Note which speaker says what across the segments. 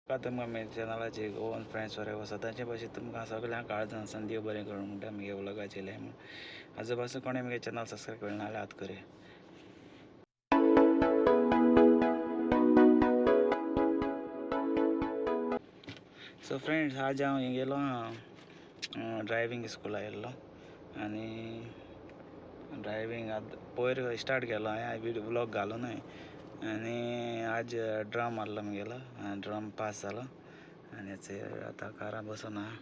Speaker 1: का तुमकां म्हज्या चॅनलाचे गोवन फ्रेंड्स वर सदांचे भाशेन तुमकां सगळ्यांक काळजां आसन देव बरें करूं म्हणटा म्हगे व्लॉगाचे म्हण आजू पासून कोणें म्हगे चॅनल सबस्क्राईब केलें ना जाल्यार आत करे. सो फ्रेंड्स आज हांव हिंग गेलो ड्रायविंग स्कुला गेल्लो आनी ड्रायविंग पयर स्टार्ट केलो हांवें व्लॉग घालूं न्हय आनी आज ड्रम मारलो म्हगेलो ड्रम पास जालो आनी आतां कारां बसून आहा.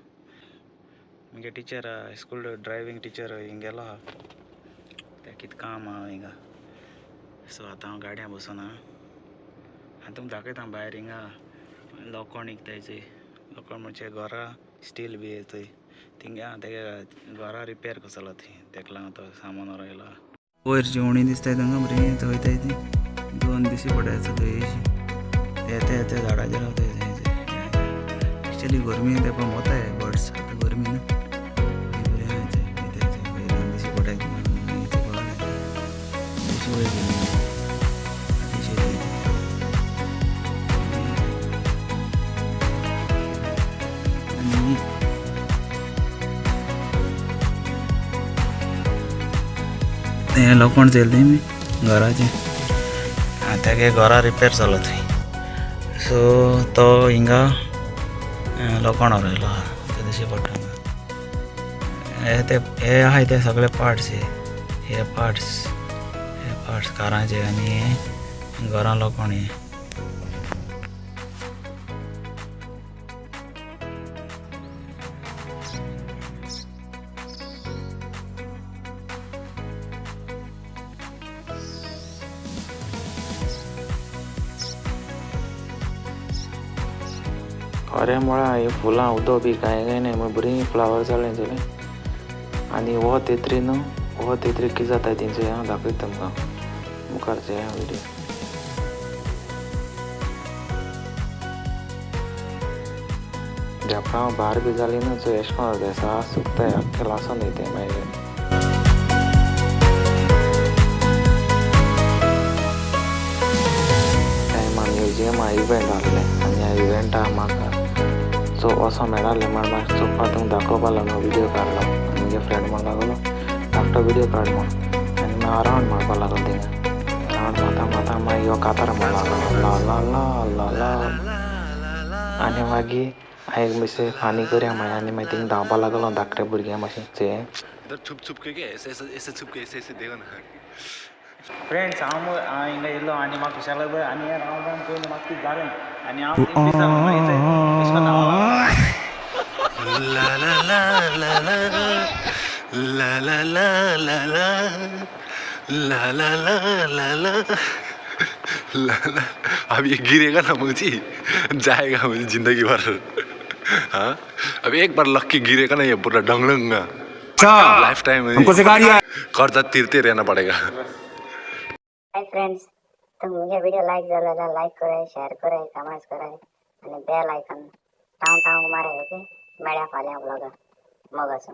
Speaker 1: म्हगे टिचर स्कूल ड्रायविंग टिचर हिंग गेलो आहा तें कितें काम आहा हिंगा. सो आतां हांव गाडयां बसून आहा आनी तुमकां दाखयता भायर हिंगा लोखंड विकताय चोय. लोखंड म्हणजे घरां स्टील बी थंय थिंगा तेगे घरां रिपेर कोसलो थंय तेका लागून तो सामान व्हरोंक येयलो आहा. वयर जेवणी दिसताय तांकां बरीं थंय वयताय तीं 2 दिसी पडायचं थंय येता येता झाडाचेर रावताय थंय एक्चुअली गरमी तेंपां मोताय बर्ड्स आतां गरमी न्हू बरें आहाय थंय वयताय थंय 2 दिसी पडायचं वयर गेली आनी हें लोखंड चेयलें तेमी घराचें तेगे घरा रिपेर जालो थंय. सो तो हिंगा लोखंड व्हरोयलो आहा ते दिश्टी पडटा हे आहाय ते सगळे पार्ट्स हे पार्ट्स काराचे आनी हे घरां लोखंड हे. खरें म्हळ्यार हे फुलां उदो बी कांय नाही म्हण बरीं फ्लावर जालें जाल्यार आनी हो तेत्री न्हू हो तेत्री कितें जाता तेंचें हांव दाखयता तुमकां मुखारचें व्हिडियो. झापरां भार बी जाली न्हू सो एशें कोन्न जाताय सास सुकताय आख्खें लासून वयताय मागीर. टायमार म्युजियमा इवेंट आहलें आनी ह्या इवेंटाक म्हाका वचोंक मेळालें म्हण म्हाका चोवपा तुमकां दाखोवपा लागून व्हिडियो काडलो. म्हगे फ्रेंड म्हणून लागलो धाकटो व्हिडियो काड म्हण आनी हांव रावंड मारपा लागलो थिंगा रावंड मारता मागीर हो कातार म्हणून लागलो ला ला ला ला ला आनी मागीर हांवें बेश्टें फानी करया म्हळें आनी मागीर थिंगा धांवपा लागलो धाकट्या भुरग्यां भाशेन चें फ्रेंड्स हांव हिंगा येयलो आनी म्हाका खुशाल पळय आनी हें रावंड रावंड पयलीं म्हाका कितें जालें आनी हांव थिंग पिसा मागीर एशें कोन्न धांवपा ला ला ला ला ला ला ला ला ला ला ला ला ला ला ला. अब ये गिरेगा ना मुझे जाएगा मुझे जिंदगी भर. हाँ अब एक बार लक के गिरेगा ना ये पूरा डंगड़ंगा लाइफ टाइम हमको सिखा दिया कर्जा तीरते रहना पड़ेगा.
Speaker 2: हाय फ्रेंड्स तुम मुझे वीडियो लाइक जाल्यार लाइक कराय शेअर कराय कमेंट्स कराय आनी बेल आयकॉन टांग टांग माराय. ओके मेळ्या फाल्यां व्लॉगाक मोगाचो.